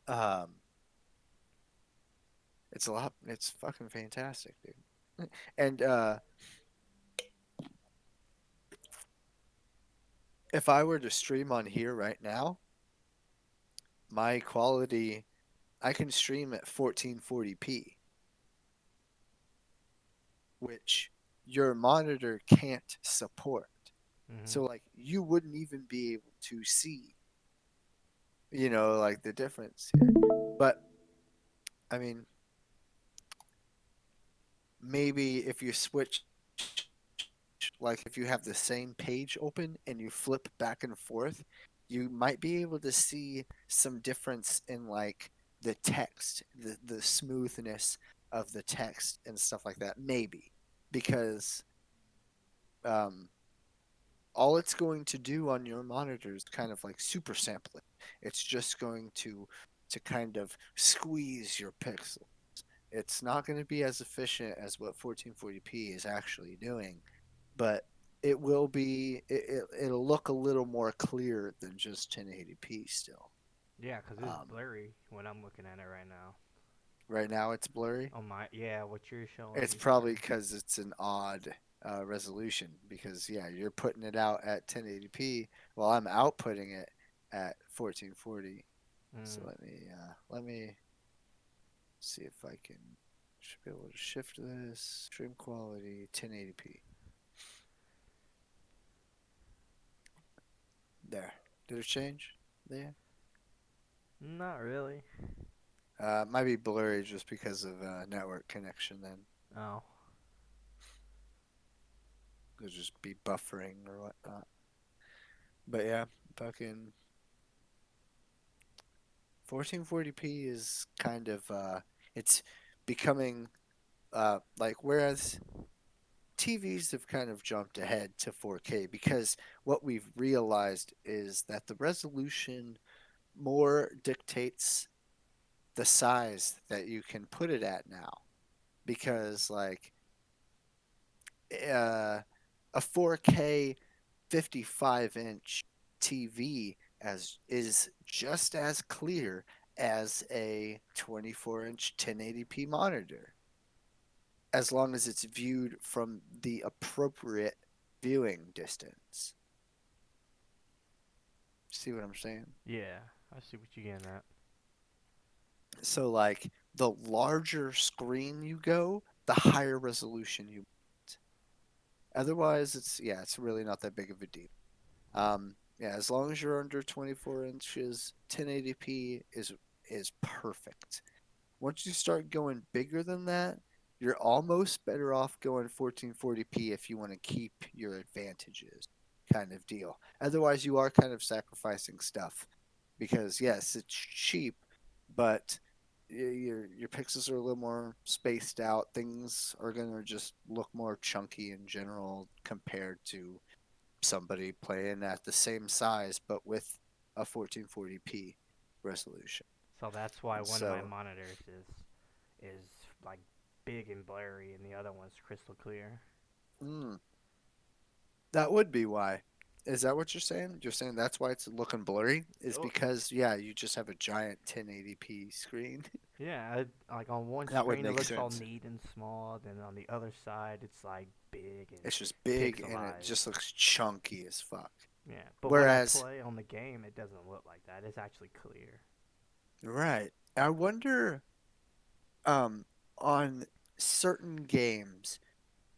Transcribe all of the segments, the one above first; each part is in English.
Um, it's a lot. It's fucking fantastic, dude. And if I were to stream on here right now, my quality, I can stream at 1440p, which your monitor can't support. Mm-hmm. So like you wouldn't even be able to see, like the difference here. But I mean, maybe if you switch, like if you have the same page open and you flip back and forth, you might be able to see some difference in like the text, the smoothness of the text and stuff like that. Maybe because um, all it's going to do on your monitor is kind of like super sample it. It's just going to kind of squeeze your pixel. It's not going to be as efficient as what 1440p is actually doing, but it will be. It'll look a little more clear than just 1080p still. Yeah, 'cause it's Um, blurry when I'm looking at it right now. right now it's blurry. Oh my, yeah, what you're showing It's me probably screen. because it's an odd resolution. Because yeah, you're putting it out at 1080p while I'm outputting it at 1440. So Mm. let me see if I can should be able to shift this stream quality 1080p. There. Did it change? There. Not really. Might be blurry just because of network connection. Then Oh. it'll just be buffering or whatnot. But yeah, fucking 1440p is kind of it's becoming like whereas TVs have kind of jumped ahead to 4K because what we've realized is that the resolution more dictates the size that you can put it at now because like uh, a 4K 55-inch TV as is just as clear as a 24-inch 1080p monitor as long as it's viewed from the appropriate viewing distance. See what I'm saying? Yeah, I see what you're getting at. So like the larger screen you go, the higher resolution you want. Otherwise, it's really not that big of a deal. Yeah, as long as you're under 24 inches, 1080p is perfect. Once you start going bigger than that, you're almost better off going 1440p if you want to keep your advantages, kind of deal. Otherwise, you are kind of sacrificing stuff because yes, it's cheap, but your pixels are a little more spaced out. Things are gonna just look more chunky in general compared to somebody playing at the same size but with a 1440p resolution. So that's why one of my So, monitors is like big and blurry, and the other one's crystal clear. mm, that would be why. Is that what you're saying? You're saying that's why it's looking blurry? Is Oh, because, yeah, you just have a giant 1080p screen? yeah, like on one That would screen it make looks all sense. neat and small, then on the other side it's like big and It's just big and it just pixelized. looks chunky as fuck. Yeah, but when I Whereas, play on the game, it doesn't look like that. It's actually clear. right, I wonder um, on certain games,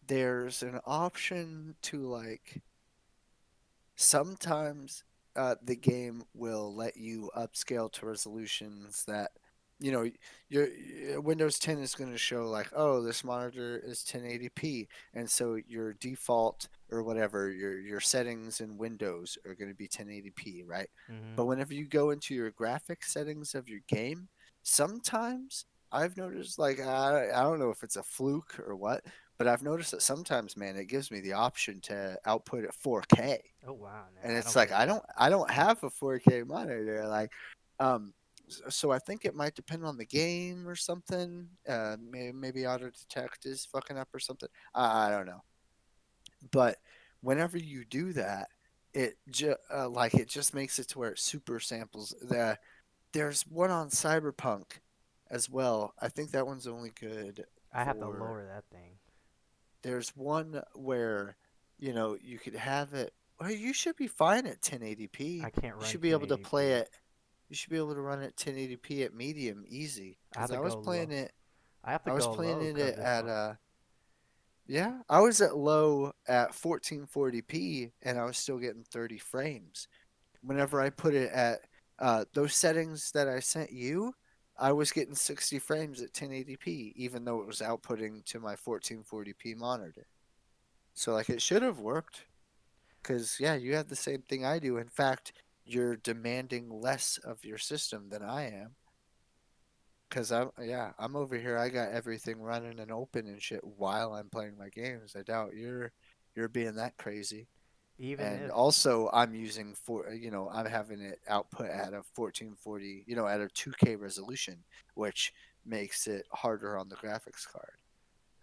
there's an option to like sometimes the game will let you upscale to resolutions that you know your Windows 10 is going to show like, oh, this monitor is 1080p, and so your default or whatever your settings in Windows are going to be 1080p, right? Mm-hmm. But whenever you go into your graphic settings of your game, sometimes I've noticed, like, I don't know if it's a fluke or what, but I've noticed that sometimes, man, it gives me the option to output at 4K, Oh wow, no, and I it's don't like get that. I don't have a 4K monitor. Like, um, so I think it might depend on the game or something. Maybe auto detect is fucking up or something. I don't know. But whenever you do that, it just makes it to where it super samples the. There's one on Cyberpunk as well. I think that one's only good I have to for. lower that thing. There's one where, you could have it. Well, you should be fine at I 1080p. can't You run should be able to play 1080p. it. You should be able to run it 1080p at medium easy. I have Cause to I was go playing low. it. I have to I was go playing low it because it's at like, yeah. I was at low at 1440p, and I was still getting 30 frames. Whenever I put it at those settings that I sent you, I was getting 60 frames at 1080p, even though it was outputting to my 1440p monitor. So like it should have worked, because yeah, you have the same thing I do. In fact, you're demanding less of your system than I am. Cause I'm over here. I got everything running and open and shit while I'm playing my games. I doubt you're being that crazy. even And if, also I'm using I'm having it output at a 1440, at a 2K resolution, which makes it harder on the graphics card.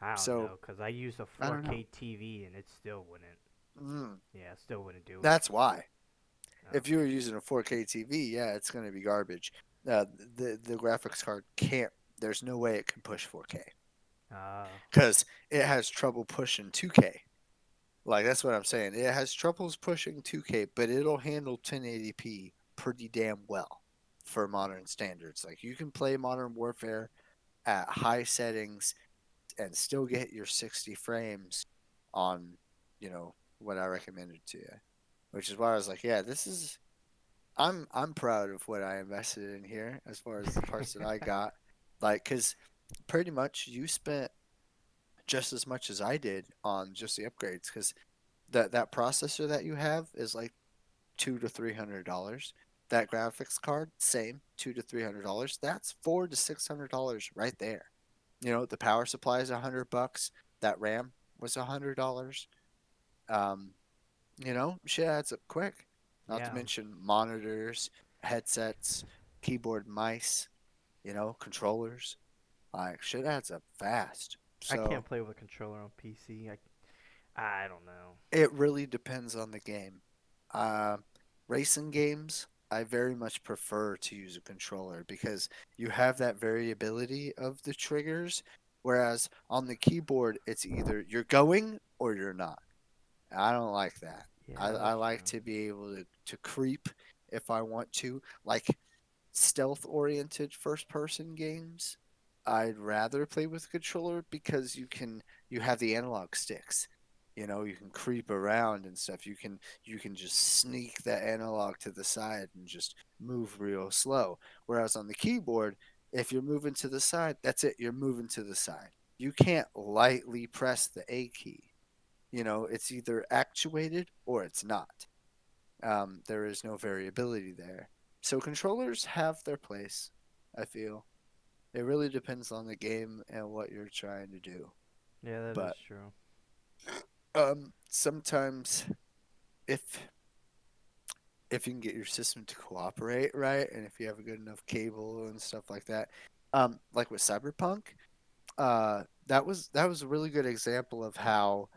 I don't So know, because I use a I don't know. 4K TV and it still wouldn't, Mm, yeah, it still wouldn't do it. that's why. Oh. If you were using a 4K TV, yeah, it's going to be garbage. The graphics card can't. There's no way it can push 4K Uh, because it has trouble pushing 2K. Like that's what I'm saying. It has troubles pushing 2K, but it'll handle 1080p pretty damn well for modern standards. Like you can play Modern Warfare at high settings and still get your 60 frames on, what I recommended to you. Which is why I was like, yeah, this is I'm proud of what I invested in here as far as the parts that I got. Like cuz pretty much you spent just as much as I did on just the upgrades cuz that processor that you have is like $200 to $300. That graphics card, same, $200 to $300. That's $400 to $600 right there. The power supply is $100. That RAM was $100. Um, shit adds up quick. Not to yeah, mention monitors, headsets, keyboard, mice, controllers. Like shit adds up fast. I can't So play with a controller on PC. I don't know. it really depends on the game. Uh, Racing games, I very much prefer to use a controller because you have that variability of the triggers, whereas on the keyboard, it's either you're going or you're not. I don't like that. Yeah, I that's like true. to be able to creep if I want to. Like stealth oriented first person games, I'd rather play with a controller because you have the analog sticks. You can creep around and stuff. You can just sneak that analog to the side and just move real slow. Whereas on the keyboard, if you're moving to the side, that's it, you're moving to the side. You can't lightly press the A key. It's either actuated or it's not. There is no variability there. So controllers have their place, I feel. It really depends on the game and what you're trying to do. Yeah, that is But true. sometimes if if you can get your system to cooperate right and if you have a good enough cable and stuff like that, like with Cyberpunk, that was a really good example of how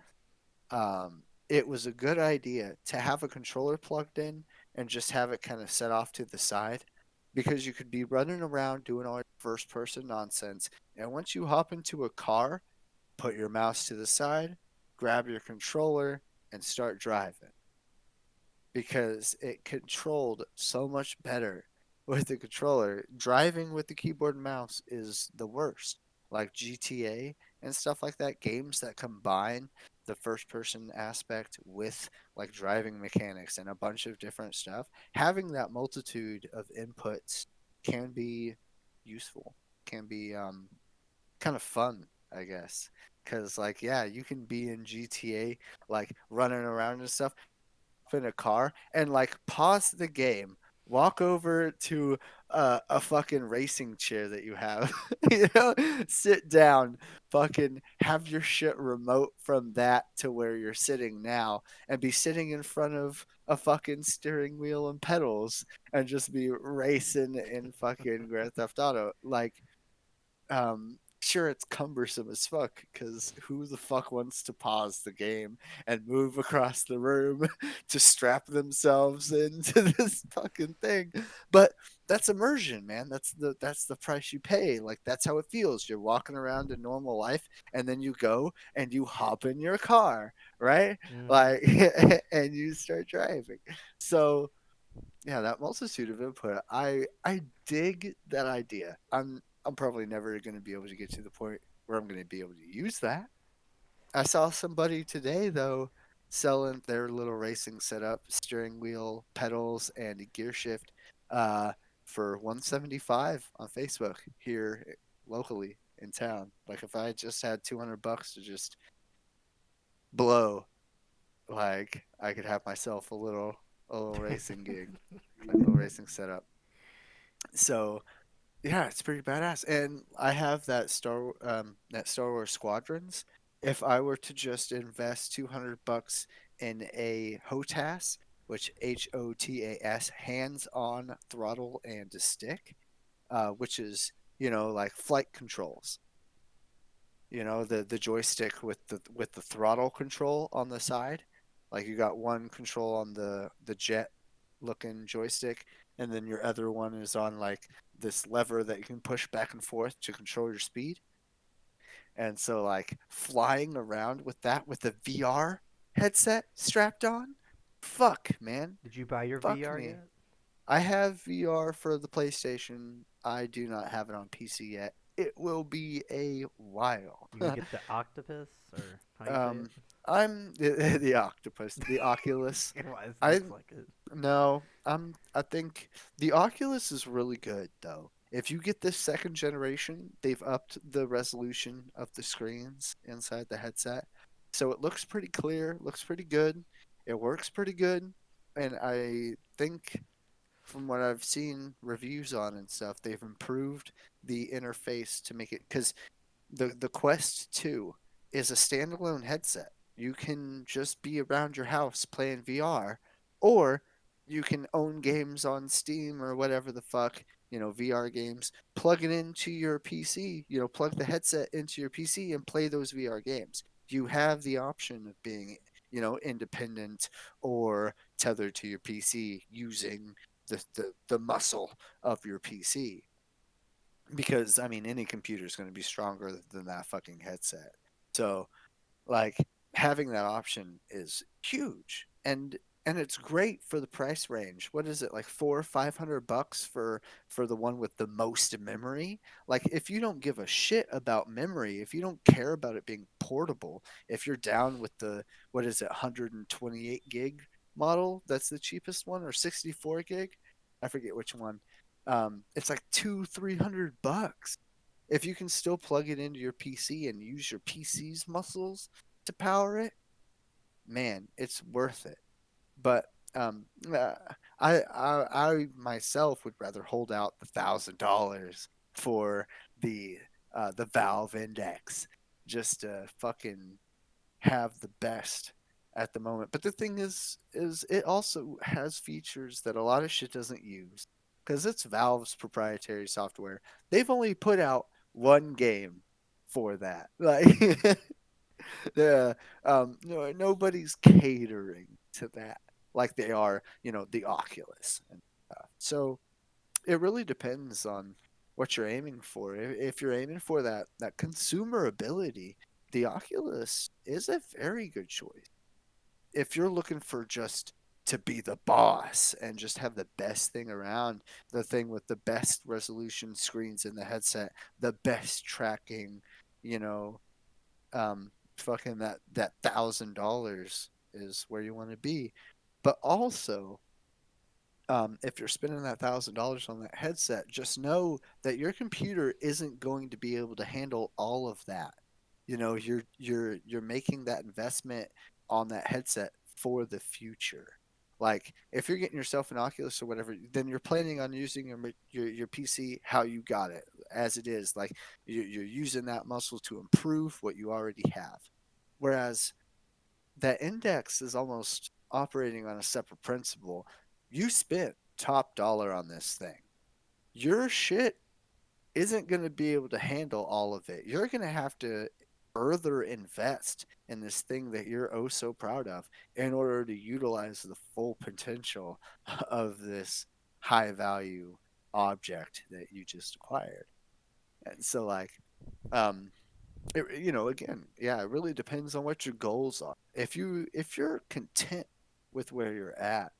it was a good idea to have a controller plugged in and just have it kind of set off to the side because you could be running around doing all your first person nonsense. And once you hop into a car, put your mouse to the side, grab your controller, and start driving because it controlled so much better with the controller. Driving with the keyboard and mouse is the worst. Like GTA and stuff like that, games that combine the first person aspect with like driving mechanics and a bunch of different stuff, having that multitude of inputs can be useful, can be kind of fun, I guess. Cause like yeah, you can be in GTA like running around and stuff, in a car and like pause the game, walk over to a fucking racing chair that you have, sit down, fucking have your shit remote from that to where you're sitting now, and be sitting in front of a fucking steering wheel and pedals and just be racing in fucking Grand Theft Auto. Like sure it's cumbersome as fuck because who the fuck wants to pause the game and move across the room to strap themselves into this fucking thing? But that's immersion, man. That's the price you pay. Like that's how it feels. You're walking around in normal life, and then you go and you hop in your car, right? Mm-hmm. Like, and you start driving. So yeah, that multitude of input. I dig that idea. I'm probably never going to be able to get to the point where I'm going to be able to use that. I saw somebody today though selling their little racing setup, steering wheel, pedals, and a gear shift uh, for 175 on Facebook here locally in town. Like if I just had 200 bucks to just blow, like I could have myself a little racing gig, like a little racing setup. So yeah, it's pretty badass. And I have that Star Wars Squadrons. If I were to just invest 200 bucks in a HOTAS, which HOTAS, hands-on throttle and a stick, which is, like flight controls. The joystick with the throttle control on the side. Like you got one control on the jet looking joystick, and then your other one is on like this lever that you can push back and forth to control your speed. And so like flying around with that with the VR headset strapped on, fuck man, Did you buy your fuck VR me. yet? I have VR for the PlayStation. I do not have it on PC yet. It will be a while. You gonna get the octopus or how you say it? um, I'm the octopus, the Oculus. Why it I looks like it. No, I think the Oculus is really good though. If you get this second generation, they've upped the resolution of the screens inside the headset. So it looks pretty clear, looks pretty good. It works pretty good. And I think from what I've seen reviews on and stuff, they've improved the interface to make it because the Quest 2 is a standalone headset. You can just be around your house playing VR, or you can own games on Steam or whatever the fuck, VR games, plug it into your PC, plug the headset into your PC and play those VR games. You have the option of being, independent or tethered to your PC using the muscle of your PC, because I mean any computer is going to be stronger than that fucking headset. So like having that option is huge, and it's great for the price range. What is it, like 400 or 500 bucks for the one with the most memory? Like if you don't give a shit about memory, if you don't care about it being portable, if you're down with the, what is it, 128 gig model, that's the cheapest one, or 64 gig, I forget which one. It's like 200-300 bucks if you can still plug it into your PC and use your PC's muscles to power it. Man, it's worth it. But um, uh, I myself would rather hold out the $1,000 for the Valve Index, just to fucking have the best at the moment. But the thing is it also has features that a lot of shit doesn't use because it's Valve's proprietary software. They've only put out one game for that. Like, yeah, no, nobody's catering to that like they are, the Oculus and stuff. So it really depends on what you're aiming for. If you're aiming for that consumer ability, the Oculus is a very good choice. If you're looking for just to be the boss and just have the best thing around, the thing with the best resolution screens in the headset, the best tracking, you know, fucking that $1,000 is where you want to be. But also, if you're spending that $1,000 on that headset, just know that your computer isn't going to be able to handle all of that. You're making that investment on that headset for the future. Like if you're getting yourself an Oculus or whatever, then you're planning on using your PC how you got it as it is. Like you're using that muscle to improve what you already have. Whereas that index is almost operating on a separate principle. You spent top dollar on this thing. Your shit isn't going to be able to handle all of it. You're going to have to further invest in this thing that you're oh so proud of in order to utilize the full potential of this high value object that you just acquired. And so like um again, yeah, it really depends on what your goals are. If you're content with where you're at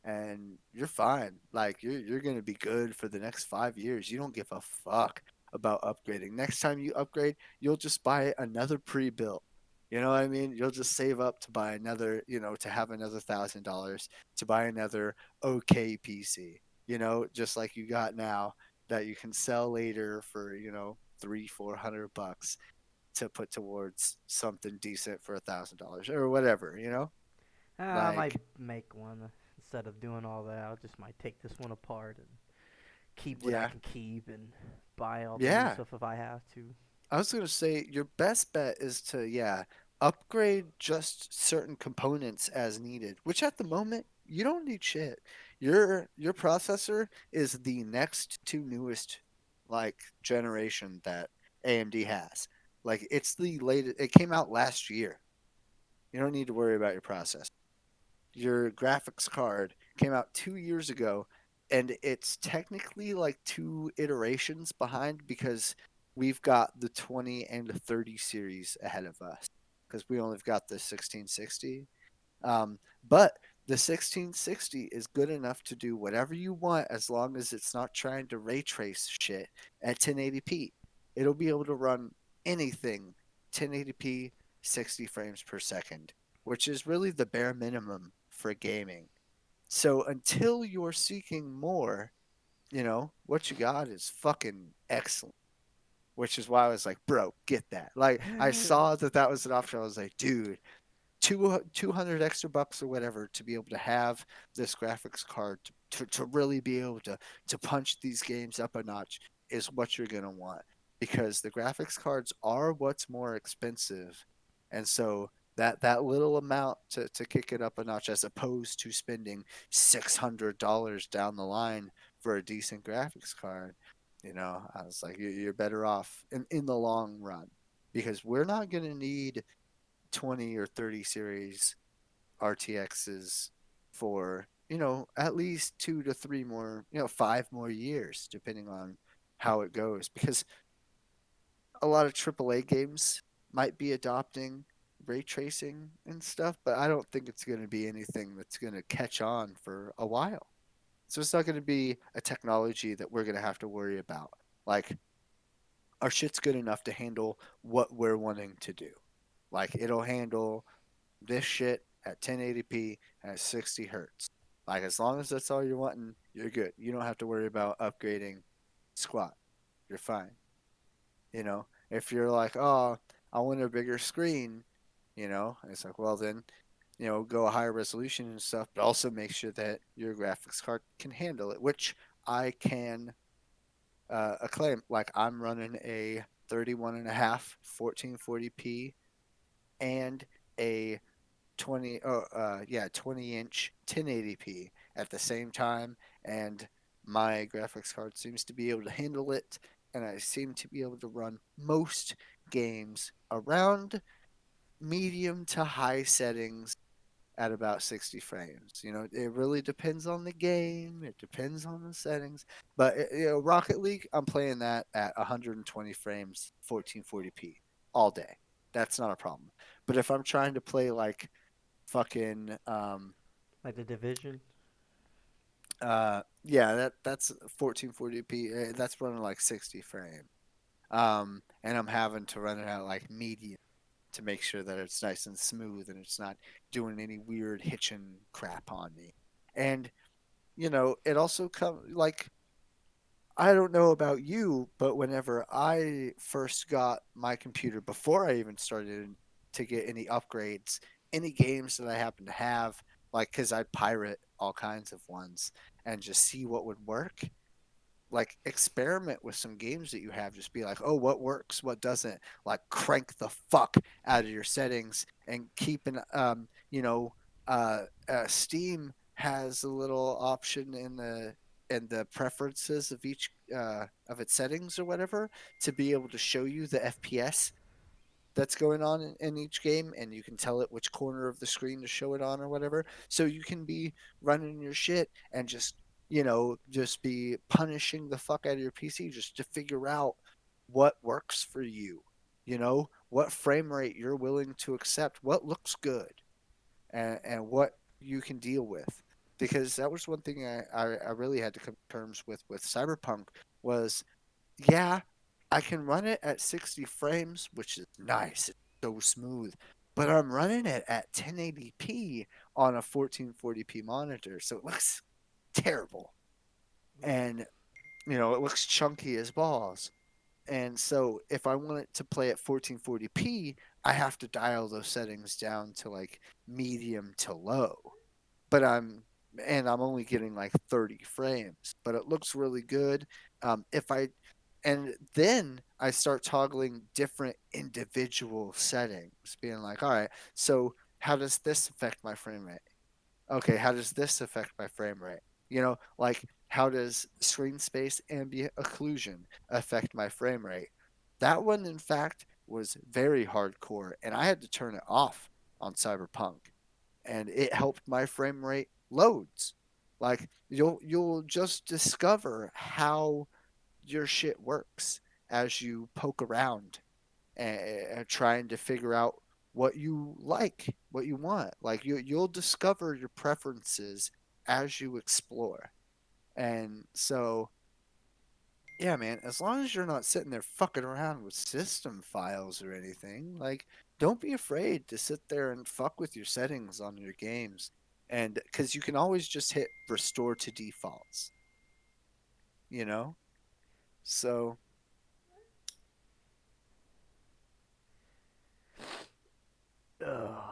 and you're fine, like you're gonna be good for the next 5 years. You don't give a fuck about upgrading. Next time you upgrade, you'll just buy another pre-built. You know what I mean? You'll just save up to buy another, to have another $1,000 to buy another okay PC. Just like you got now that you can sell later for, 300-400 bucks to put towards something decent for $1,000 or whatever, I might like make one instead of doing all that. I just might take this one apart and keep what I yeah, can keep and buy all the new yeah. stuff if I have to. I was gonna say your best bet is to, yeah, upgrade just certain components as needed, which at the moment you don't need shit. Your processor is the next to newest like generation that AMD has. Like it's the latest. It came out last year. You don't need to worry about your processor. Your graphics card came out 2 years ago, and it's technically like two iterations behind because we've got the 20 and the 30 series ahead of us because we only got the 1660. But the 1660 is good enough to do whatever you want as long as it's not trying to ray trace shit at 1080p. It'll be able to run anything 1080p, 60 frames per second, which is really the bare minimum for gaming. So until you're seeking more, what you got is fucking excellent. Which is why I was like, bro, get that. Like, I saw that was an option. I was like, dude, 200 extra bucks or whatever to be able to have this graphics card to really be able to punch these games up a notch is what you're going to want because the graphics cards are what's more expensive. And so that little amount to kick it up a notch as opposed to spending $600 down the line for a decent graphics card, I was like, you're better off in the long run because we're not going to need 20 or 30 series RTXs for, at least 2 to 3 more, 5 more years, depending on how it goes. Because a lot of AAA games might be adopting ray tracing and stuff, but I don't think it's going to be anything that's going to catch on for a while. So it's not going to be a technology that we're going to have to worry about. Like, our shit's good enough to handle what we're wanting to do. Like, it'll handle this shit at 1080p at 60 hertz. Like as long as that's all you're wanting, you're good. You don't have to worry about upgrading squat. You're fine. If you're like, oh, I want a bigger screen, it's like, well then, go a higher resolution and stuff, but also make sure that your graphics card can handle it, which I can acclaim. Like I'm running a 31 and a half 1440p and a 20-inch 1080p at the same time, and my graphics card seems to be able to handle it, and I seem to be able to run most games around medium to high settings at about 60 frames. It really depends on the game, it depends on the settings, but Rocket League, I'm playing that at 120 frames 1440p all day. That's not a problem. But if I'm trying to play like fucking Like the Division. yeah, that's 1440p, that's running like 60 frame, and I'm having to run it at like medium to make sure that it's nice and smooth and it's not doing any weird hitching crap on me. And it also comes like, I don't know about you, but whenever I first got my computer, before I even started to get any upgrades, any games that I happen to have, like, because I'd pirate all kinds of ones and just see what would work, like experiment with some games that you have. Just be like, oh, what works, what doesn't. Like crank the fuck out of your settings and keep an Steam has a little option in the preferences of each of its settings or whatever to be able to show you the FPS that's going on in each game, and you can tell it which corner of the screen to show it on or whatever, so you can be running your shit and just just be punishing the fuck out of your PC just to figure out what works for you, what frame rate you're willing to accept, what looks good, and what you can deal with. Because that was one thing I really had to come to terms with Cyberpunk was, yeah, I can run it at 60 frames, which is nice. It's so smooth. But I'm running it at 1080p on a 1440p monitor, so it looks terrible. And, it looks chunky as balls. And so if I want it to play at 1440p, I have to dial those settings down to like medium to low. But I'm only getting like 30 frames, but it looks really good. If I and then I start toggling different individual settings, being like, all right, so how does this affect my frame rate? Okay, how does this affect my frame rate? Like how does screen space ambient occlusion affect my frame rate? That one, in fact, was very hardcore, and I had to turn it off on Cyberpunk, and it helped my frame rate loads. Like you'll just discover how your shit works as you poke around and trying to figure out what you like, what you want. Like you'll discover your preferences as you explore. And so, yeah, man, as long as you're not sitting there fucking around with system files or anything, like don't be afraid to sit there and fuck with your settings on your games. And cuz you can always just hit restore to defaults, you know? So, Oh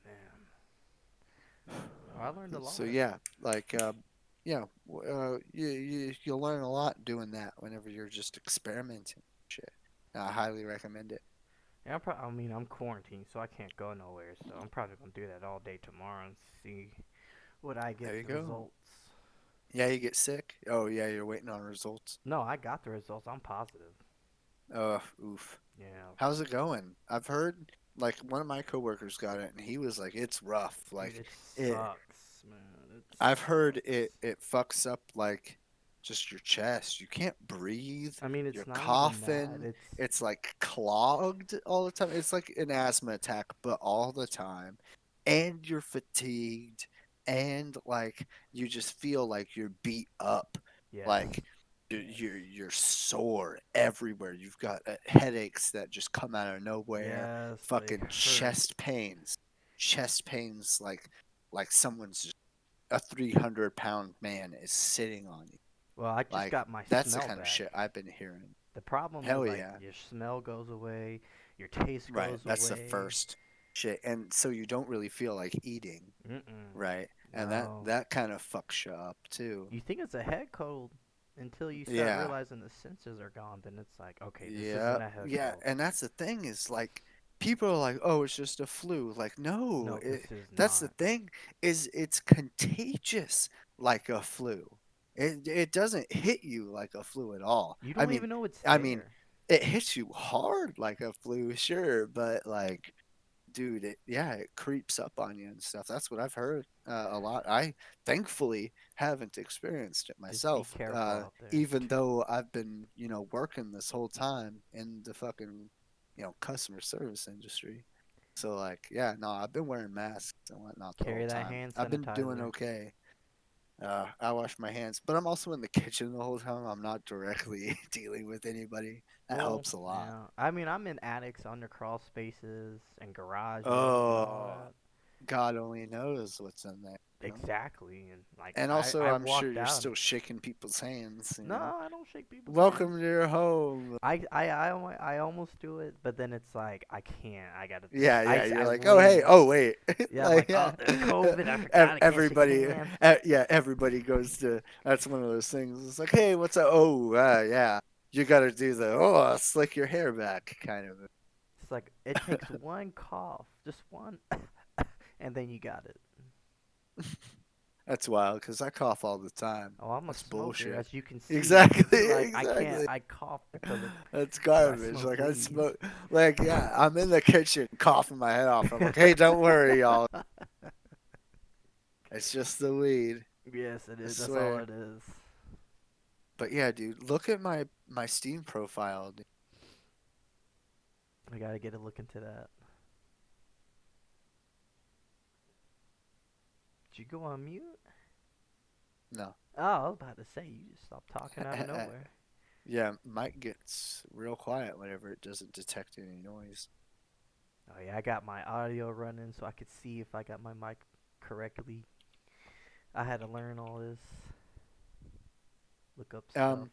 man, I learned a so lot. yeah, like yeah, you'll learn a lot doing that whenever you're just experimenting. Shit, I highly recommend it. Yeah, I mean, I'm quarantined, so I can't go nowhere. So I'm probably gonna do that all day tomorrow and see what I There get you the go. results. Yeah, you get sick. Oh yeah, you're waiting on results. No, I got the results. I'm positive. Oof. Yeah, How's it going? I've heard like one of my coworkers got it, and he was like, it's rough. dude, Like it it. sucks, man. It I've heard sucks. it fucks up like just your chest. You can't breathe. I mean, it's You're not even that. coughing. It's It's like clogged all the time. It's like an asthma attack, but all the time. And you're fatigued, and like you just feel like you're beat up. yes, Like you're sore everywhere. You've got headaches that just come out of nowhere. yes, they Fucking hurt. chest pains like someone's a 300-pound man is sitting on you. Well, I just Like, got my that's the smell kind of back. shit I've been hearing. The problem is Hell like yeah. your smell goes away, your taste Right. goes That's the away. first shit. And so you don't really feel like eating, Mm-mm. right? And that No. that kind of fucks you up too. You think it's a head cold until you start Yeah. realizing the senses are gone. Then it's like, okay, this Yeah. isn't a head Yeah. cold. And that's the thing is like people are like, "Oh, it's just a flu." Like, no, No, this is that's the not. thing is it's contagious like a flu. It doesn't hit you like a flu at all. You I don't mean, even know it's I mean, there. it hits you hard like a flu, sure, but like, dude, it creeps up on you and stuff. That's what I've heard a lot. I thankfully haven't experienced it Just be myself, careful out there. even though I've been, working this whole time in the fucking, customer service industry. So like, yeah, no, I've been wearing masks and whatnot the Carry whole that time. hand I've been doing sanitizer. okay. I wash my hands, but I'm also in the kitchen the whole time. I'm not directly dealing with anybody. That Well, helps a lot. yeah. I mean, I'm in attics, under crawl spaces, and garages and all Oh, that. God only knows what's in there. Exactly. And like, And I also, I I'm sure walked you're out. still shaking people's hands. No, I don't shake people's hands. Welcome to your home. I almost do it, but then it's like I can't. I gotta. Yeah, yeah. You're I like, oh, hey, wait. oh, wait. Yeah, I'm Like, like, oh, yeah. there's COVID. I forgot. I can't shake Everybody, hands. yeah, everybody goes to, that's one of those things. It's like, hey, what's up? Oh, yeah. You got to do the, oh, slick your hair back kind of. It's like it takes one cough, just one, and then you got it. That's wild because I cough all the time. Oh, I'm a That's smoker, bullshit. as you can see. Exactly, Like I can't. exactly. I cough because of That's because I garbage. smoke Like I weed. smoke, like yeah, I'm in the kitchen coughing my head off. I'm like, hey, don't worry, y'all. It's just the weed. Yes, it I is. That's all swear. it is. But yeah, dude, look at my Steam profile. I gotta get a look into that. Did you go on mute? No. Oh, I was about to say you just stopped talking out of nowhere. Yeah, mic gets real quiet whenever it doesn't detect any noise. Oh yeah, I got my audio running so I could see if I got my mic correctly. I had to learn all this, look up stuff. Um,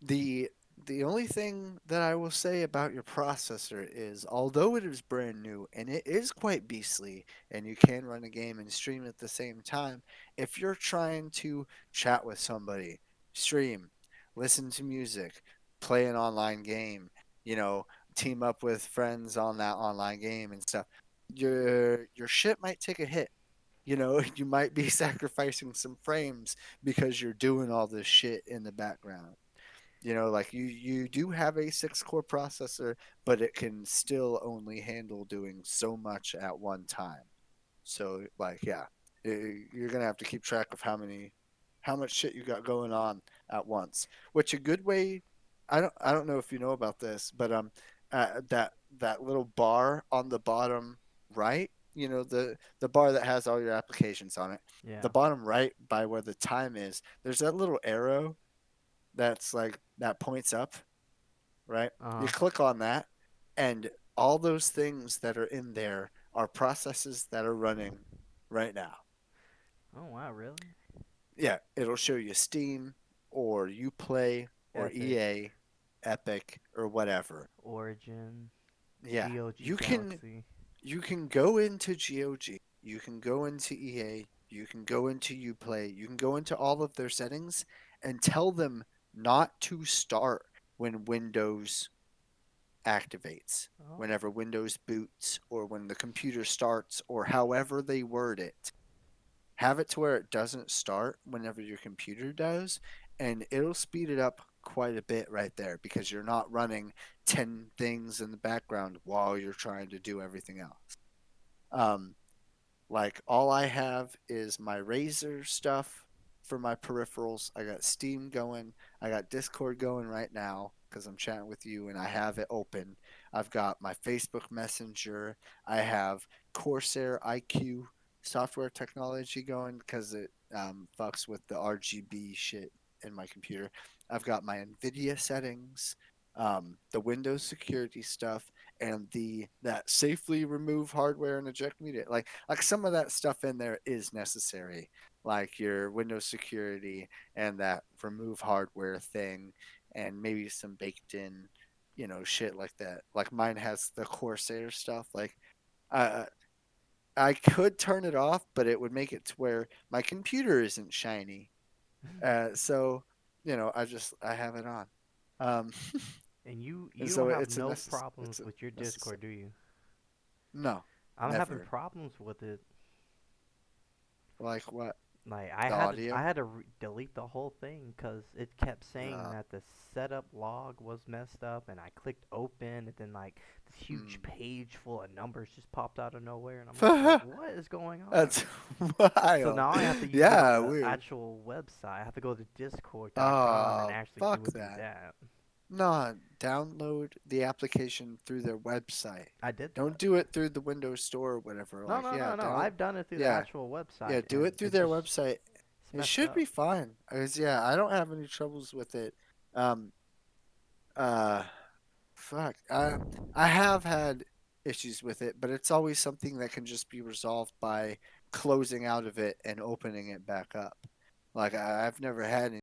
The the only thing that I will say about your processor is although it is brand new and it is quite beastly and you can run a game and stream at the same time, if you're trying to chat with somebody, stream, listen to music, play an online game, you know, team up with friends on that online game and stuff, your shit might take a hit. You know, you might be sacrificing some frames because you're doing all this shit in the background. You know, like you do have a 6 core processor, but it can still only handle doing so much at one time. So like yeah, you're gonna have to keep track of how much shit you got going on at once. Which a good way, I don't know if you know about this, but that little bar on the bottom right, you know, the bar that has all your applications on it, the Yeah. bottom right by where the time is, there's that little arrow that's like that points up, right? Uh You huh. click on that, and all those things that are in there are processes that are running right now. Oh wow, really? Yeah, it'll show you Steam or Uplay or Epic, EA, Epic or whatever. Origin, Yeah, GOG you can Galaxy. you can go into GOG, you can go into EA, you can go into Uplay, you can go into all of their settings and tell them not to start when Windows activates, Oh. whenever Windows boots, or when the computer starts, or however they word it. Have it to where it doesn't start whenever your computer does, and it'll speed it up quite a bit right there because you're not running 10 things in the background while you're trying to do everything else. Um, like all I have is my Razer stuff for my peripherals. I got Steam going. I got Discord going right now because I'm chatting with you and I have it open. I've got my Facebook Messenger. I have Corsair IQ software technology going because it fucks with the RGB shit in my computer. I've got my NVIDIA settings, the Windows security stuff, and the that safely remove hardware and eject media. Like some of that stuff in there is necessary, like your Windows security and that remove hardware thing, and maybe some baked in, you know, shit like that. Like mine has the Corsair stuff. Like uh, I could turn it off, but it would make it to where my computer isn't shiny. So you know, I have it on. Um, And you and you so don't have no problems it's a with your Discord, necessary. do you? No, I'm having never. problems with it. Like what? Like The I audio? had to delete the whole thing because it kept saying Uh, that the setup log was messed up, and I clicked open, and then like this huge hmm. page full of numbers just popped out of nowhere, and I'm just like, what is going on? That's So wild. now I have to use it on Yeah, the weird. actual website. I have to go to discord.com and Oh, actually fuck do that. that. No, download the application through their website. I did Don't that. do it through the Windows Store or whatever. No, Like, no, yeah, no, no. I've done it through the yeah, actual yeah, website, do and it through it their just website. it's It messed should up. be fine. Yeah, I don't have any troubles with it. Um, uh, fuck. I have had issues with it, but it's always something that can just be resolved by closing out of it and opening it back up. Like I've never had